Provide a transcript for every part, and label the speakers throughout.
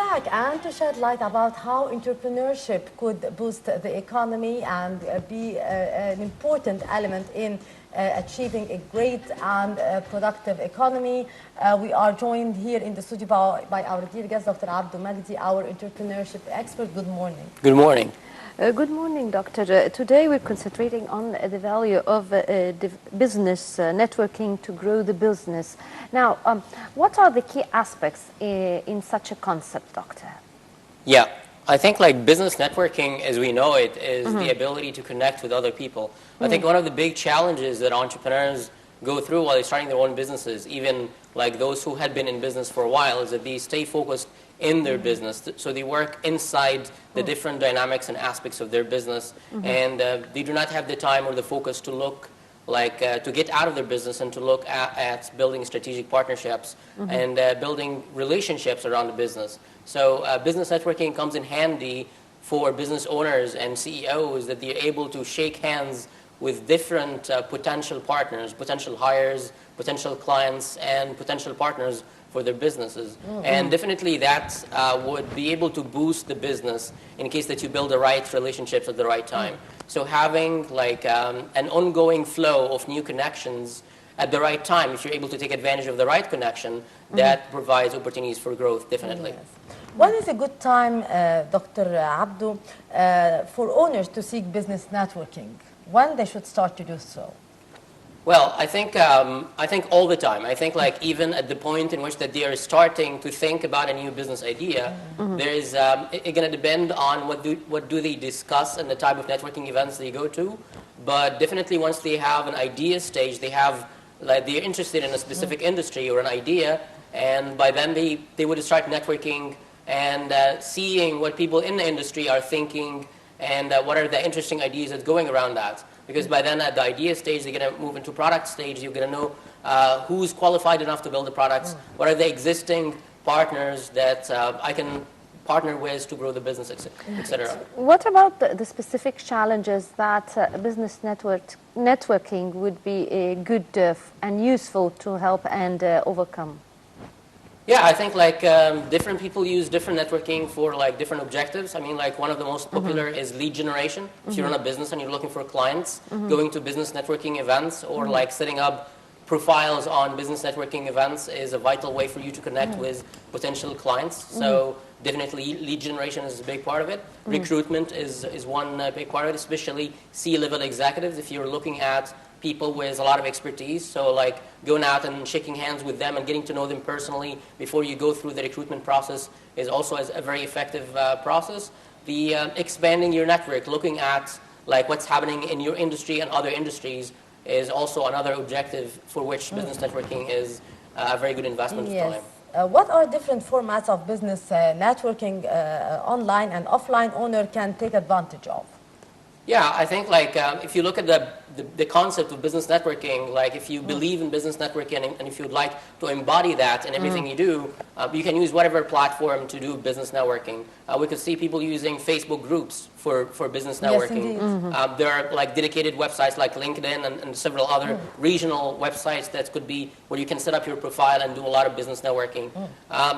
Speaker 1: back and to shed light about how entrepreneurship could boost the economy and be an important element in achieving a great and productive economy. We are joined here in the studio by our dear guest, Dr. Abdou Magdi, our entrepreneurship expert. Good morning.
Speaker 2: Good morning.
Speaker 3: Good morning, Doctor. Today we're concentrating on the value of business networking to grow the business. Now, what are the key aspects in such a concept, Doctor?
Speaker 2: Yeah, I think like business networking as we know it is the ability to connect with other people. I think one of the big challenges that entrepreneurs go through while they're starting their own businesses, even like those who had been in business for a while, is that they stay focused in their business. So they work inside the different dynamics and aspects of their business, and they do not have the time or the focus to look like to get out of their business and to look at building strategic partnerships and building relationships around the business. So business networking comes in handy for business owners and CEOs, that they're able to shake hands with different potential partners, potential hires, potential clients, and potential partners for their businesses. And definitely that would be able to boost the business in case that you build the right relationships at the right time. So having like an ongoing flow of new connections at the right time, if you're able to take advantage of the right connection, that provides opportunities for growth, definitely.
Speaker 1: Yes. When is a good time, Dr. Abdou, for owners to seek business networking? When they should start to do so?
Speaker 2: Well, I think all the time. I think like even at the point in which that they are starting to think about a new business idea, there is it's going to depend on what do they discuss and the type of networking events they go to. But definitely once they have an idea stage, they have like they're interested in a specific industry or an idea, and by then they would start networking and seeing what people in the industry are thinking and what are the interesting ideas that's going around that. Because by then at the idea stage, they're going to move into product stage. You're going to know who's qualified enough to build the products, what are the existing partners that I can partner with to grow the business, etc.
Speaker 3: What about the specific challenges that business networking would be good and useful to help and overcome?
Speaker 2: Yeah, I think like different people use different networking for like different objectives. I mean, like one of the most popular is lead generation. If you run a business and you're looking for clients, going to business networking events or like setting up profiles on business networking events is a vital way for you to connect with potential clients. So definitely lead generation is a big part of it. Recruitment is one big part of it, especially C-level executives. If you're looking at people with a lot of expertise, so like going out and shaking hands with them and getting to know them personally before you go through the recruitment process is also a very effective process. The expanding your network, looking at like what's happening in your industry and other industries is also another objective for which business networking is a very good investment of time.
Speaker 1: What are different formats of business networking online and offline owner can take advantage of?
Speaker 2: Yeah, I think like if you look at the concept of business networking, like if you believe in business networking and if you'd like to embody that in everything you do, you can use whatever platform to do business networking. We could see people using Facebook groups for business networking.
Speaker 1: Yes,
Speaker 2: there are like dedicated websites like LinkedIn and several other regional websites that could be where you can set up your profile and do a lot of business networking.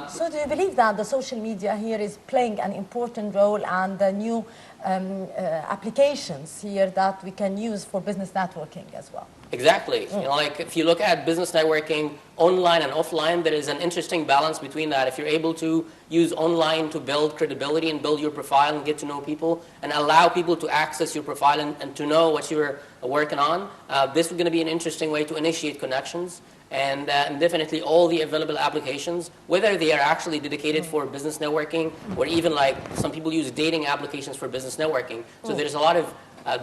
Speaker 1: So do you believe that the social media here is playing an important role and the new applications here that we can use for business networking as well?
Speaker 2: Exactly. You know, like if you look at business networking online and offline, there is an interesting balance between that. If you're able to use online to build credibility and build your profile and get to know people and allow people to access your profile and to know what you're working on, this is going to be an interesting way to initiate connections. And definitely all the available applications, whether they are actually dedicated for business networking or even like some people use dating applications for business networking. So there's a lot of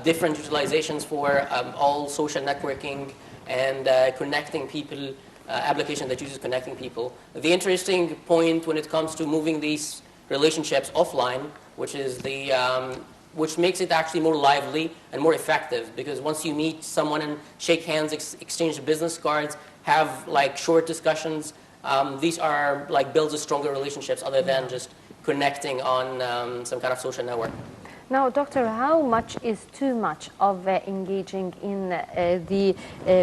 Speaker 2: different utilizations for all social networking and connecting people, application that uses connecting people. The interesting point when it comes to moving these relationships offline, which is which makes it actually more lively and more effective, because once you meet someone and shake hands, exchange business cards, have like short discussions, these are like builds a stronger relationships other than just connecting on some kind of social network.
Speaker 3: Now, Doctor, how much is too much of engaging in the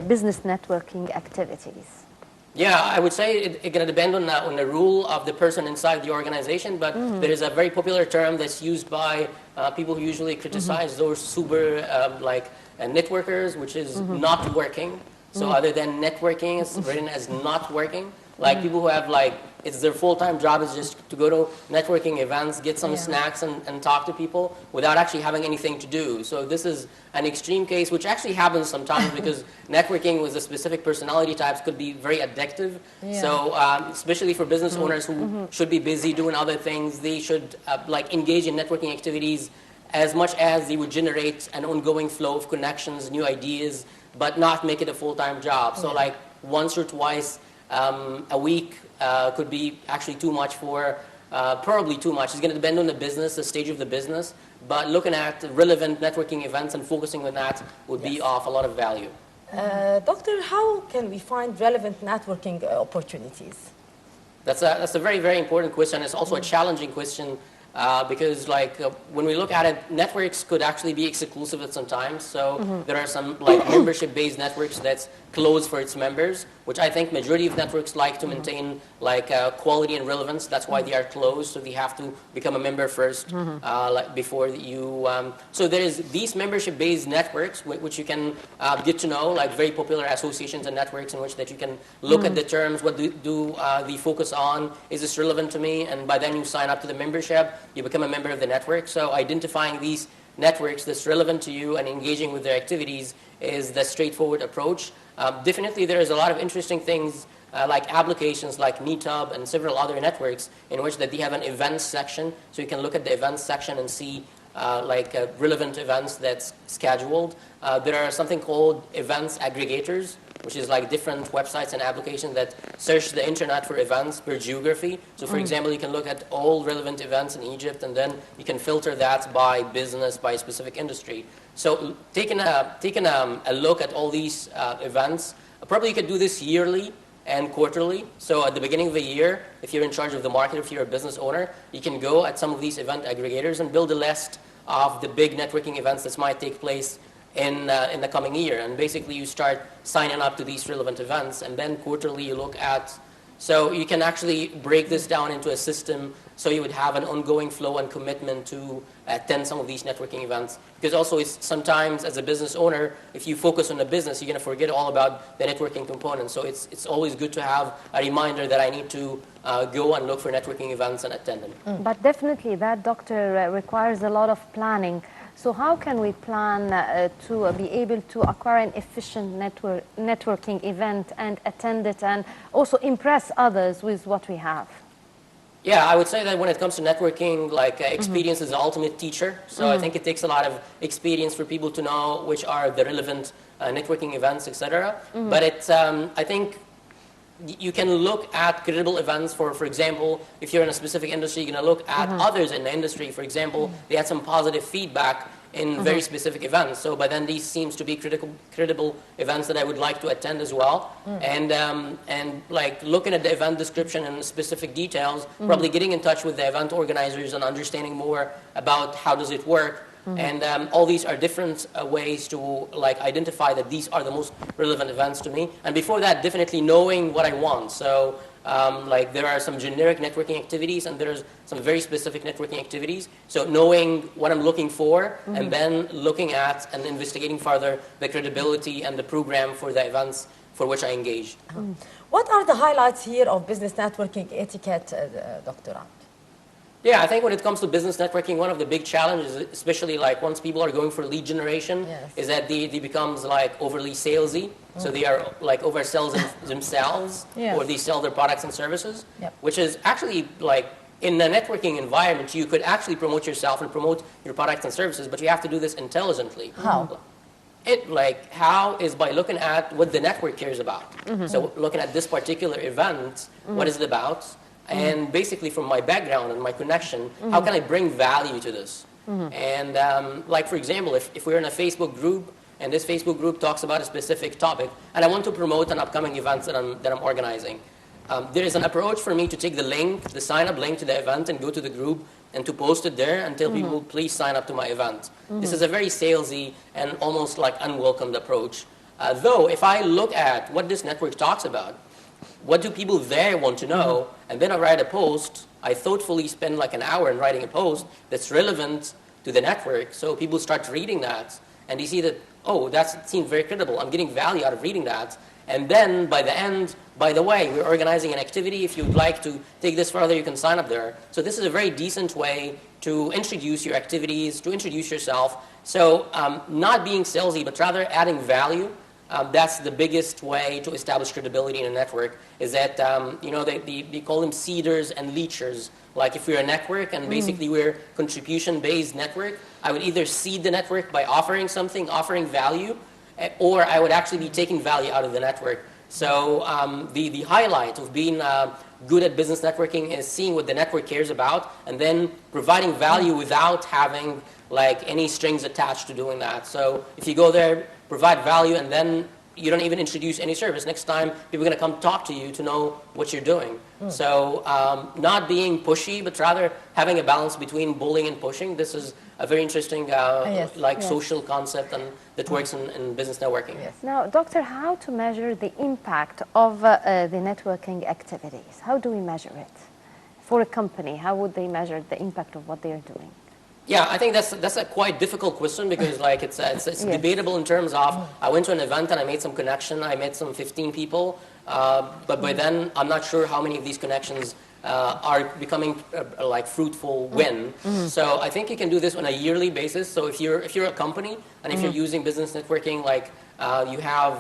Speaker 3: business networking activities?
Speaker 2: Yeah, I would say it's going to depend on the rule of the person inside the organization, but there is a very popular term that's used by people who usually criticize those super networkers, which is not working. So other than networking, it's written as not working. Like people who have it's their full-time job is just to go to networking events, get some snacks and talk to people without actually having anything to do. So this is an extreme case, which actually happens sometimes because networking with a specific personality types could be very addictive.
Speaker 1: Yeah.
Speaker 2: So especially for business owners who should be busy doing other things, they should engage in networking activities as much as they would generate an ongoing flow of connections, new ideas, but not make it a full-time job. So once or twice a week could be actually too much for, probably too much. It's going to depend on the business, the stage of the business, but looking at relevant networking events and focusing on that would be of a lot of value.
Speaker 1: Doctor, how can we find relevant networking opportunities?
Speaker 2: That's a very, very important question. It's also a challenging question because when we look at it, networks could actually be exclusive at some times. So there are some membership-based networks that's closed for its members, which I think majority of networks like to maintain quality and relevance. That's why they are closed. So they have to become a member first before you. So there is these membership-based networks which you can get to know, like very popular associations and networks in which that you can look at the terms, what do they focus on, is this relevant to me, and by then you sign up to the membership. You become a member of the network. So identifying these networks that's relevant to you and engaging with their activities is the straightforward approach. Definitely there is a lot of interesting things like applications like Meetup and several other networks in which that they have an events section. So you can look at the events section and see relevant events that's scheduled. There are something called events aggregators, which is different websites and applications that search the internet for events per geography. So for example, you can look at all relevant events in Egypt, and then you can filter that by business, by a specific industry. So taking a look at all these events, probably you could do this yearly and quarterly. So at the beginning of the year, if you're in charge of the market, if you're a business owner, you can go at some of these event aggregators and build a list of the big networking events that might take place in the coming year. And basically you start signing up to these relevant events, and then quarterly you look at, so you can actually break this down into a system so you would have an ongoing flow and commitment to attend some of these networking events. Because also it's sometimes as a business owner, if you focus on the business, you're going to forget all about the networking component. So it's always good to have a reminder that I need to go and look for networking events and attend them.
Speaker 3: But definitely that, doctor, requires a lot of planning. So how can we plan to be able to acquire an efficient networking event and attend it and also impress others with what we have?
Speaker 2: Yeah, I would say that when it comes to networking, experience is the ultimate teacher. So I think it takes a lot of experience for people to know which are the relevant networking events, etc. But it's, I think you can look at credible events for example, if you're in a specific industry, you're going to look at others in the industry. For example, they had some positive feedback in very specific events. So by then these seems to be credible events that I would like to attend as well. And looking at the event description and specific details, probably getting in touch with the event organizers and understanding more about how does it work. And all these are different ways to identify that these are the most relevant events to me. And before that, definitely knowing what I want. So there are some generic networking activities and there's some very specific networking activities. So knowing what I'm looking for and then looking at and investigating further the credibility and the program for the events for which I engage.
Speaker 1: What are the highlights here of business networking etiquette, Dr. Abd?
Speaker 2: Yeah, I think when it comes to business networking, one of the big challenges, especially once people are going for lead generation, is that they becomes overly salesy. So they are oversells themselves, or they sell their products and services, which is actually in the networking environment, you could actually promote yourself and promote your products and services, but you have to do this intelligently.
Speaker 1: How?
Speaker 2: How is by looking at what the network cares about. So looking at this particular event, what is it about? And basically from my background and my connection, how can I bring value to this? And for example, if we're in a Facebook group and this Facebook group talks about a specific topic and I want to promote an upcoming event that I'm organizing, there is an approach for me to take the link, the sign-up link to the event and go to the group and to post it there and tell people, please sign up to my event. This is a very salesy and almost unwelcomed approach. Though if I look at what this network talks about, what do people there want to know, and then I write a post. I thoughtfully spend like an hour in writing a post that's relevant to the network, so people start reading that, and you see that, oh, that seems very credible. I'm getting value out of reading that. And then by the end, by the way, we're organizing an activity. If you'd like to take this further, you can sign up there. So this is a very decent way to introduce your activities, to introduce yourself. So not being salesy, but rather adding value. That's the biggest way to establish credibility in a network, is that, they call them seeders and leechers. Like if we're a network and basically we're a contribution-based network, I would either seed the network by offering something, offering value, or I would actually be taking value out of the network. So the highlight of being good at business networking is seeing what the network cares about and then providing value without having like any strings attached to doing that. So if you go there, provide value, and then you don't even introduce any service. Next time, people are going to come talk to you to know what you're doing. So not being pushy, but rather having a balance between bullying and pushing. This is a very interesting social concept and that works in business networking.
Speaker 1: Yes.
Speaker 3: Now, Doctor, how to measure the impact of the networking activities? How do we measure it? For a company, how would they measure the impact of what they are doing?
Speaker 2: Yeah, I think that's a quite difficult question because like it's debatable in terms of I went to an event and I made some connection. I met some 15 people, but by then I'm not sure how many of these connections are becoming like fruitful when. So I think you can do this on a yearly basis. So if you're a company and if you're using business networking, like you have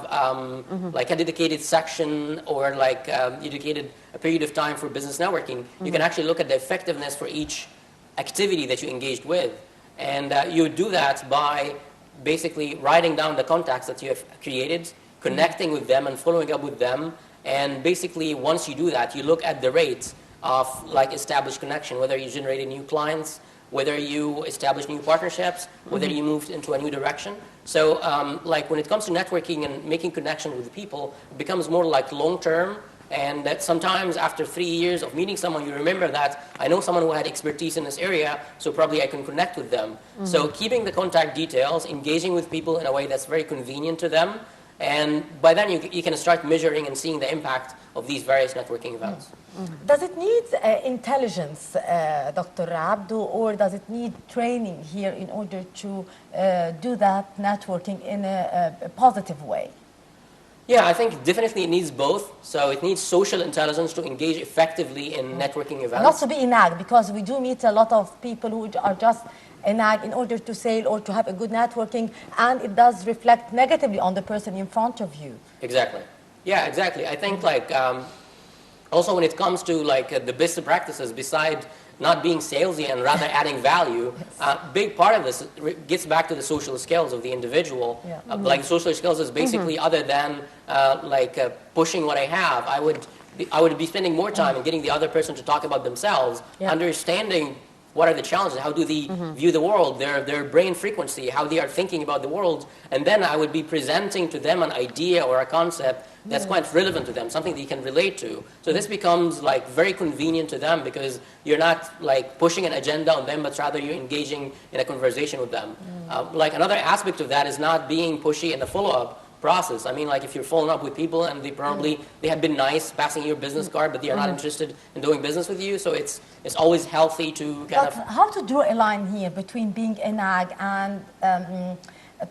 Speaker 2: like a dedicated section or like you dedicated a period of time for business networking, you can actually look at the effectiveness for each activity that you engaged with. And you would do that by basically writing down the contacts that you have created, connecting with them and following up with them. And basically, once you do that, you look at the rate of like established connection, whether you generated new clients, whether you established new partnerships, whether you moved into a new direction. So like when it comes to networking and making connection with people, it becomes more like long-term. And that sometimes after 3 years of meeting someone, you remember that I know someone who had expertise in this area, so probably I can connect with them. So keeping the contact details, engaging with people in a way that's very convenient to them, and by then you can start measuring and seeing the impact of these various networking events.
Speaker 1: Does it need intelligence, Dr. Abdu, or does it need training here in order to do that networking in a positive way?
Speaker 2: Yeah, I think definitely it needs both. So it needs social intelligence to engage effectively in networking events.
Speaker 1: Not to be enag, because we do meet a lot of people who are just enag in order to sell or to have a good networking, and it does reflect negatively on the person in front of you.
Speaker 2: Exactly. Yeah, exactly. I think like also when it comes to like the best practices, beside not being salesy and rather adding value, big part of this gets back to the social skills of the individual. Like social skills is basically other than pushing what I have, I would be spending more time in getting the other person to talk about themselves, understanding what are the challenges, how do they view the world, their brain frequency, how they are thinking about the world, and then I would be presenting to them an idea or a concept that's quite relevant to them, something they can relate to. So this becomes like very convenient to them because you're not like pushing an agenda on them, but rather you're engaging in a conversation with them. Like another aspect of that is not being pushy in the follow-up process. I mean, like if you're following up with people and they have been nice, passing your business card, but they are not interested in doing business with you. So it's always healthy to kind of...
Speaker 1: How to draw a line here between being a nag and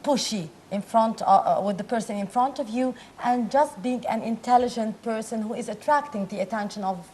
Speaker 1: pushy in front with the person in front of you, and just being an intelligent person who is attracting the attention of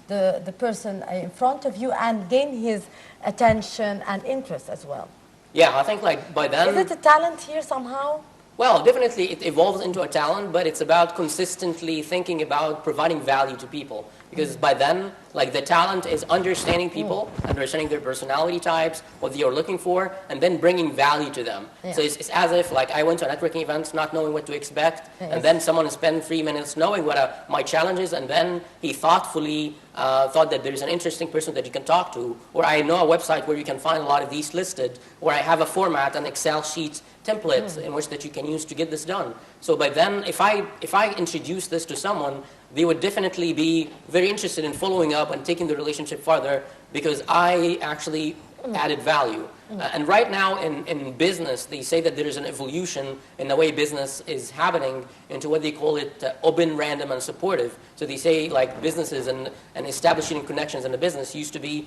Speaker 1: the person in front of you and gain his attention and interest as well?
Speaker 2: Yeah, I think like by then...
Speaker 1: Is it a talent here somehow?
Speaker 2: Well, definitely it evolves into a talent, but it's about consistently thinking about providing value to people. Because by then, like the talent is understanding people, understanding their personality types, what they are looking for, and then bringing value to them. So it's as if like I went to a networking event not knowing what to expect, and then someone spent 3 minutes knowing what my challenge is, and then he thoughtfully thought that there's an interesting person that you can talk to, or I know a website where you can find a lot of these listed, or I have a format, an Excel sheet template in which that you can use to get this done. So by then, if I introduce this to someone, they would definitely be very interested in following up and taking the relationship further because I actually added value. And right now in business, they say that there is an evolution in the way business is happening into what they call it open, random, and supportive. So they say like businesses and establishing connections in the business used to be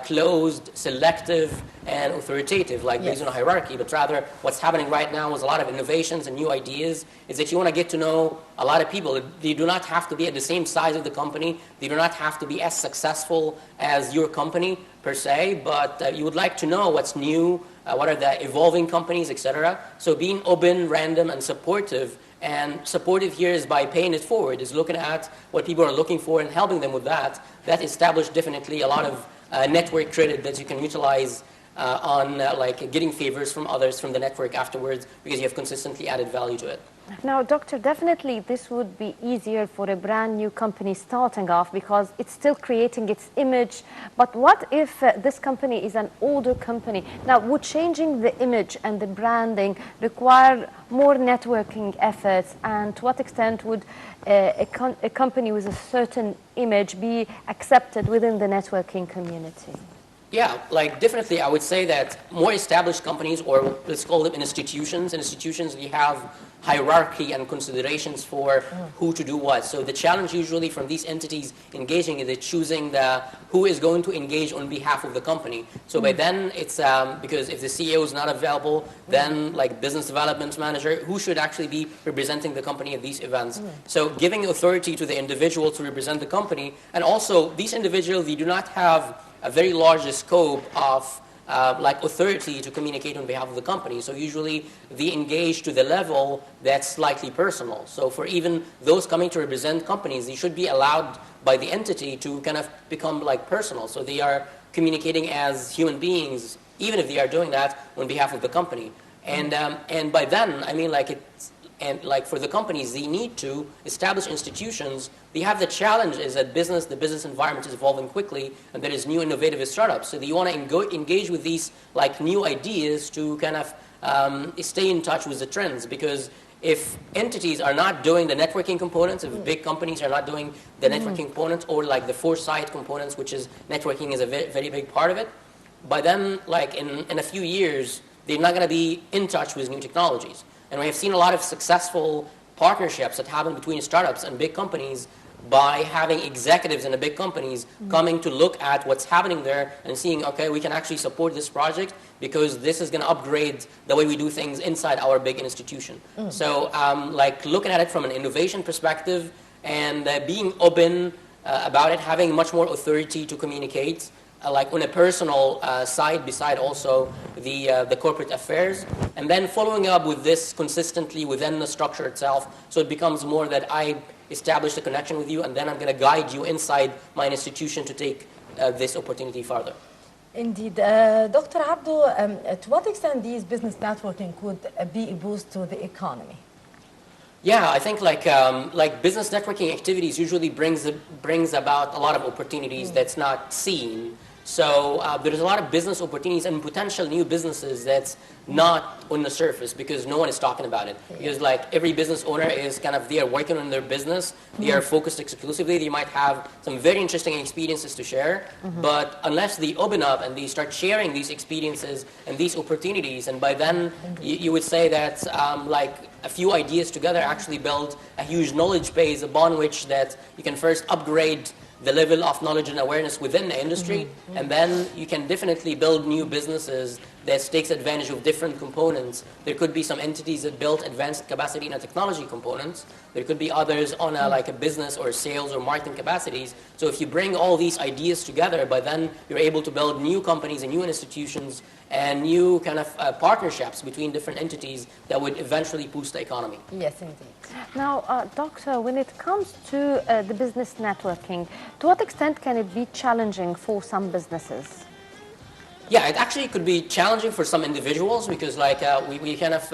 Speaker 2: closed, selective, and authoritative, like based on a hierarchy. But rather, what's happening right now is a lot of innovations and new ideas is that you want to get to know a lot of people. They do not have to be at the same size of the company. They do not have to be as successful as your company per se, but you would like to know what's new, what are the evolving companies, etc. So being open, random, and supportive here is by paying it forward, is looking at what people are looking for and helping them with that. That established definitely a lot of network credit that you can utilize on like getting favors from others from the network afterwards because you have consistently added value to it.
Speaker 3: Now, Doctor, definitely this would be easier for a brand new company starting off because it's still creating its image. But what if this company is an older company? Now, would changing the image and the branding require more networking efforts? And to what extent would a company with a certain image be accepted within the networking community?
Speaker 2: Yeah, like definitely I would say that more established companies, or let's call them institutions, we have hierarchy and considerations for who to do what. So the challenge usually from these entities engaging is choosing who is going to engage on behalf of the company. So by then it's because if the CEO is not available, then like business development manager, who should actually be representing the company at these events. So giving authority to the individual to represent the company, and also these individuals, they do not have a very large scope of like authority to communicate on behalf of the company. So usually they engage to the level that's slightly personal. So for even those coming to represent companies, they should be allowed by the entity to kind of become like personal. So they are communicating as human beings, even if they are doing that on behalf of the company. And by then, I mean like it's, and like for the companies, they need to establish institutions. They have the challenge is that the business environment is evolving quickly, and there is new innovative startups. So you want to engage with these like new ideas to kind of stay in touch with the trends. Because if entities are not doing the networking components, if big companies are not doing the networking components, or like the foresight components, which is networking is a very, very big part of it, by then, like in a few years, they're not going to be in touch with new technologies. And we have seen a lot of successful partnerships that happen between startups and big companies by having executives in the big companies coming to look at what's happening there and seeing, okay, we can actually support this project because this is going to upgrade the way we do things inside our big institution. So like looking at it from an innovation perspective and being open about it, having much more authority to communicate, like on a personal side, beside also the corporate affairs, and then following up with this consistently within the structure itself, so it becomes more that I establish a connection with you, and then I'm going to guide you inside my institution to take this opportunity further.
Speaker 1: Indeed. Dr. Abdo, to what extent these business networking could be a boost to the economy?
Speaker 2: Yeah, I think like business networking activities usually brings about a lot of opportunities that's not seen. So there's a lot of business opportunities and potential new businesses that's not on the surface because no one is talking about it. Because like every business owner is kind of, they are working on their business, they are focused exclusively, they might have some very interesting experiences to share, but unless they open up and they start sharing these experiences and these opportunities, and by then you would say that like a few ideas together actually build a huge knowledge base upon which that you can first upgrade the level of knowledge and awareness within the industry, and then you can definitely build new businesses that takes advantage of different components. There could be some entities that build advanced capacity in a technology components. There could be others on like a business or sales or marketing capacities. So if you bring all these ideas together, by then you're able to build new companies and new institutions and new kind of partnerships between different entities that would eventually boost the economy.
Speaker 1: Yes, indeed.
Speaker 3: Now, Doctor, when it comes to the business networking, to what extent can it be challenging for some businesses?
Speaker 2: Yeah, it actually could be challenging for some individuals because like we kind of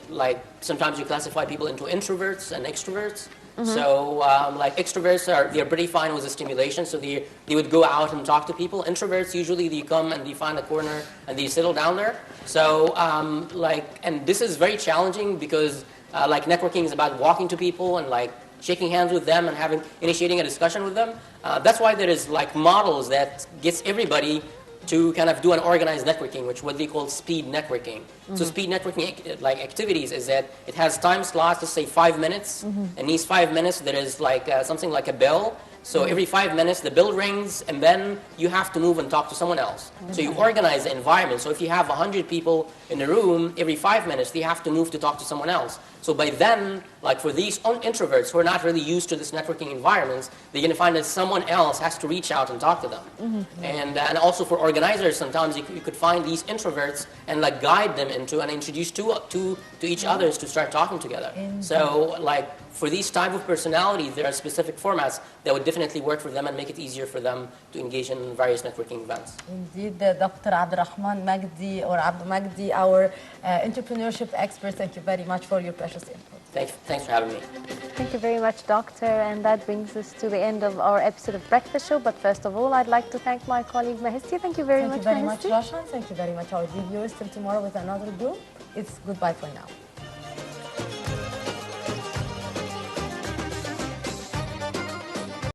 Speaker 2: like sometimes you classify people into introverts and extroverts. So like extroverts they're pretty fine with the stimulation, so they would go out and talk to people. Introverts usually they come and they find a corner and they settle down there. So and this is very challenging because like networking is about walking to people and like shaking hands with them and initiating a discussion with them. That's why there is like models that gets everybody to kind of do an organized networking, which what they call speed networking. So speed networking like activities is that it has time slots, let's say 5 minutes. And these 5 minutes, there is like something like a bell. So every 5 minutes, the bell rings, and then you have to move and talk to someone else. So you organize the environment. So if you have 100 people in a room, every 5 minutes, they have to move to talk to someone else. So by then, like for these introverts who are not really used to this networking environments, they're going to find that someone else has to reach out and talk to them. And also for organizers, sometimes you could find these introverts and like guide them into and introduce to each others to start talking together. So like for these type of personalities, there are specific formats that would definitely work for them and make it easier for them to engage in various networking events.
Speaker 1: Indeed, Dr. Abdurrahman Magdi or Abdu Magdi, our entrepreneurship expert, thank you very much for your precious input.
Speaker 2: Thanks for having me.
Speaker 3: Thank you very much, Doctor. And that brings us to the end of our episode of Breakfast Show. But first of all, I'd like to thank my colleague Mahisti. Thank you very much,
Speaker 1: Thank you very
Speaker 3: Mahisti.
Speaker 1: much, Roshan. Thank you very much, our viewers. Till tomorrow with another group. It's goodbye for now.